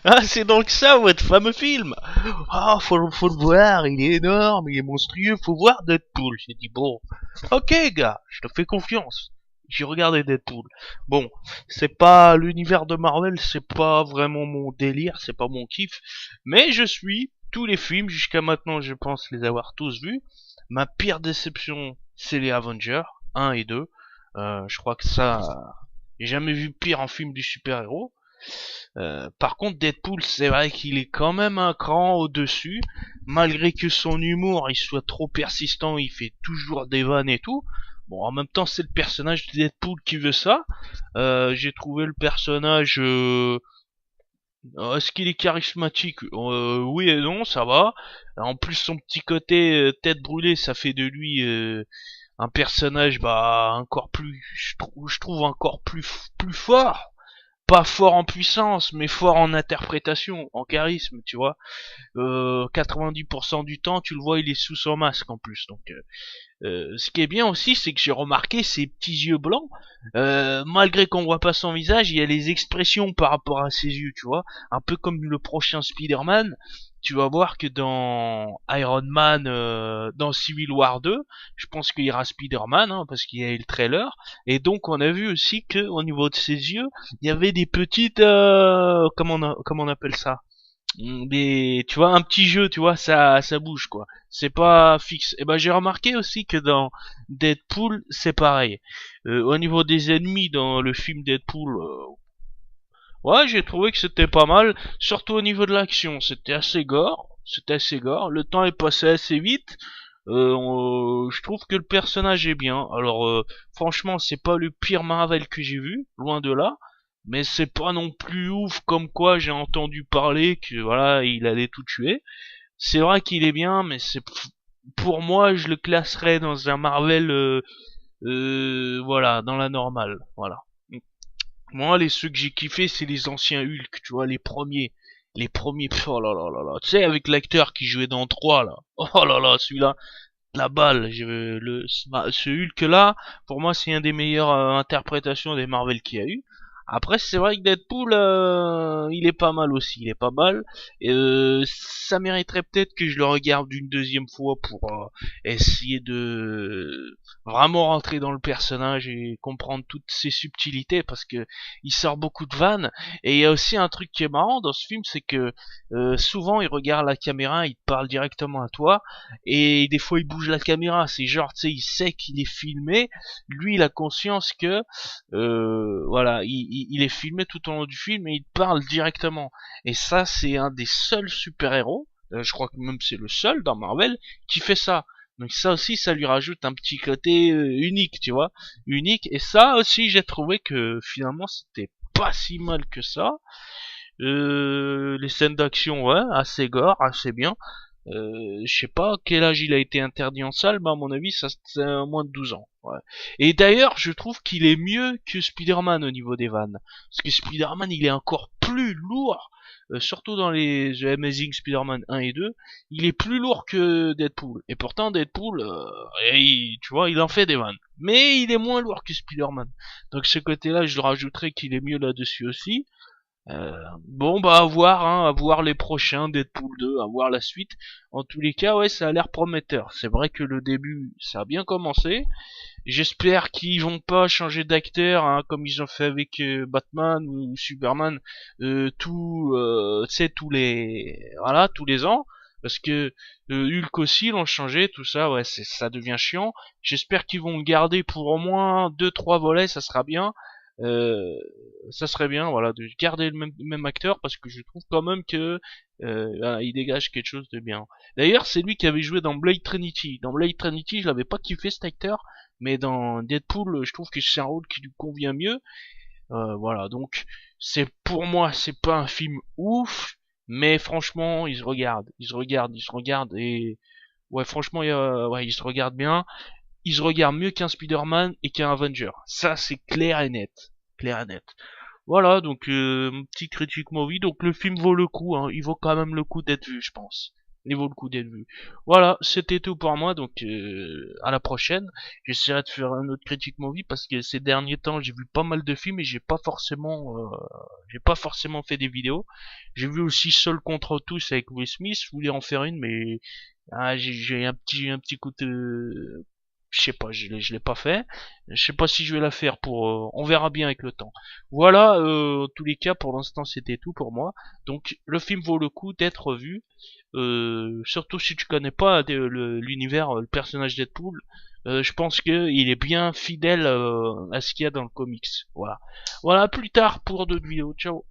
Ah, c'est donc ça votre fameux film. Ah, faut le voir, il est énorme, il est monstrueux, faut voir Deadpool. J'ai dit bon, ok gars, je te fais confiance. J'ai regardé Deadpool. Bon, c'est pas l'univers de Marvel, c'est pas vraiment mon délire, c'est pas mon kiff, mais je suis tous les films jusqu'à maintenant, je pense les avoir tous vus. Ma pire déception, c'est les Avengers 1 et 2. Je crois que ça, j'ai jamais vu pire en film du super-héros. Par contre, Deadpool, c'est vrai qu'il est quand même un cran au-dessus, malgré que son humour il soit trop persistant, il fait toujours des vannes et tout. Bon, en même temps, c'est le personnage de Deadpool qui veut ça. J'ai trouvé le personnage. Est-ce qu'il est charismatique? Oui et non, ça va. En plus, son petit côté tête brûlée, ça fait de lui un personnage bah encore plus, je trouve encore plus fort, pas fort en puissance, mais fort en interprétation, en charisme, tu vois. 90% du temps, tu le vois, il est sous son masque en plus. Donc, ce qui est bien aussi, c'est que j'ai remarqué ses petits yeux blancs. Malgré qu'on voit pas son visage, il y a les expressions par rapport à ses yeux, tu vois. Un peu comme le prochain Spider-Man. Tu vas voir que dans Iron Man, dans Civil War 2, je pense qu'il y aura Spider-Man, hein, parce qu'il y a eu le trailer. Et donc on a vu aussi que au niveau de ses yeux, il y avait des petites, comment on appelle ça? Des, tu vois, un petit jeu, tu vois, ça bouge quoi. C'est pas fixe. Et ben j'ai remarqué aussi que dans Deadpool, c'est pareil. Au niveau des ennemis dans le film Deadpool, ouais, j'ai trouvé que c'était pas mal, surtout au niveau de l'action. C'était assez gore. Le temps est passé assez vite. Je trouve que le personnage est bien. Alors, franchement, c'est pas le pire Marvel que j'ai vu, loin de là. Mais c'est pas non plus ouf comme quoi j'ai entendu parler que voilà, il allait tout tuer. C'est vrai qu'il est bien, mais c'est pour moi, je le classerais dans un Marvel, voilà, dans la normale, voilà. Moi, les ceux que j'ai kiffé, c'est les anciens Hulk, tu vois, les premiers. Les premiers, oh là là là là. Tu sais, avec l'acteur qui jouait dans 3 là. Oh là là, celui-là, la balle. Ce Hulk-là, pour moi, c'est un des meilleures interprétations des Marvel qu'il y a eu. Après, c'est vrai que Deadpool, il est pas mal aussi, il est pas mal. Ça mériterait peut-être que je le regarde une deuxième fois pour essayer de vraiment rentrer dans le personnage et comprendre toutes ses subtilités, parce que il sort beaucoup de vannes. Et il y a aussi un truc qui est marrant dans ce film, c'est que souvent il regarde la caméra, il te parle directement à toi, et des fois il bouge la caméra. C'est genre, tu sais, il sait qu'il est filmé. Lui, il a conscience que voilà, il est filmé tout au long du film et il parle directement. Et ça, c'est un des seuls super-héros, je crois que même c'est le seul dans Marvel, qui fait ça. Donc ça aussi, ça lui rajoute un petit côté unique, tu vois, unique. Et ça aussi, j'ai trouvé que finalement, c'était pas si mal que ça. Les scènes d'action, ouais, assez gore, assez bien. Je sais pas quel âge il a été interdit en salle, mais à mon avis, ça c'est moins de 12 ans. Ouais. Et d'ailleurs, je trouve qu'il est mieux que Spider-Man au niveau des vannes. Parce que Spider-Man, il est encore plus lourd, surtout dans les The Amazing Spider-Man 1 et 2, il est plus lourd que Deadpool. Et pourtant, Deadpool, tu vois, il en fait des vannes. Mais il est moins lourd que Spider-Man. Donc ce côté-là, je le rajouterais qu'il est mieux là-dessus aussi. Bon bah à voir les prochains Deadpool 2, à voir la suite. En tous les cas, ouais, ça a l'air prometteur. C'est vrai que le début, ça a bien commencé. J'espère qu'ils vont pas changer d'acteur, hein, comme ils ont fait avec Batman ou Superman, tu sais, tous les ans, parce que Hulk aussi l'ont changé, tout ça, ouais, ça devient chiant. J'espère qu'ils vont le garder pour au moins deux trois volets, ça sera bien. Euh, Ça serait bien, voilà, de garder le même acteur, parce que je trouve quand même que voilà, il dégage quelque chose de bien. D'ailleurs, c'est lui qui avait joué dans Blade Trinity. Dans Blade Trinity, je l'avais pas kiffé cet acteur, mais dans Deadpool, je trouve que c'est un rôle qui lui convient mieux. Voilà, donc c'est pour moi, c'est pas un film ouf, mais franchement, il se regarde, et ouais, franchement, ouais, il se regarde bien. Il se regarde mieux qu'un Spider-Man et qu'un Avenger. Ça, c'est clair et net. Clair et net. Voilà, donc petit critique movie. Donc le film vaut le coup, hein. Il vaut quand même le coup d'être vu, je pense. Il vaut le coup d'être vu. Voilà, c'était tout pour moi, donc à la prochaine. J'essaierai de faire un autre critique movie parce que ces derniers temps j'ai vu pas mal de films et j'ai pas forcément fait des vidéos. J'ai vu aussi Seul contre tous avec Will Smith, je voulais en faire une mais j'ai un petit coup de je sais pas, je l'ai pas fait. Je sais pas si je vais la faire pour on verra bien avec le temps. Voilà, en tous les cas pour l'instant c'était tout pour moi. Donc le film vaut le coup d'être vu. Surtout si tu connais pas l'univers, le personnage Deadpool, je pense que il est bien fidèle à ce qu'il y a dans le comics. Voilà. Voilà, à plus tard pour d'autres vidéos. Ciao.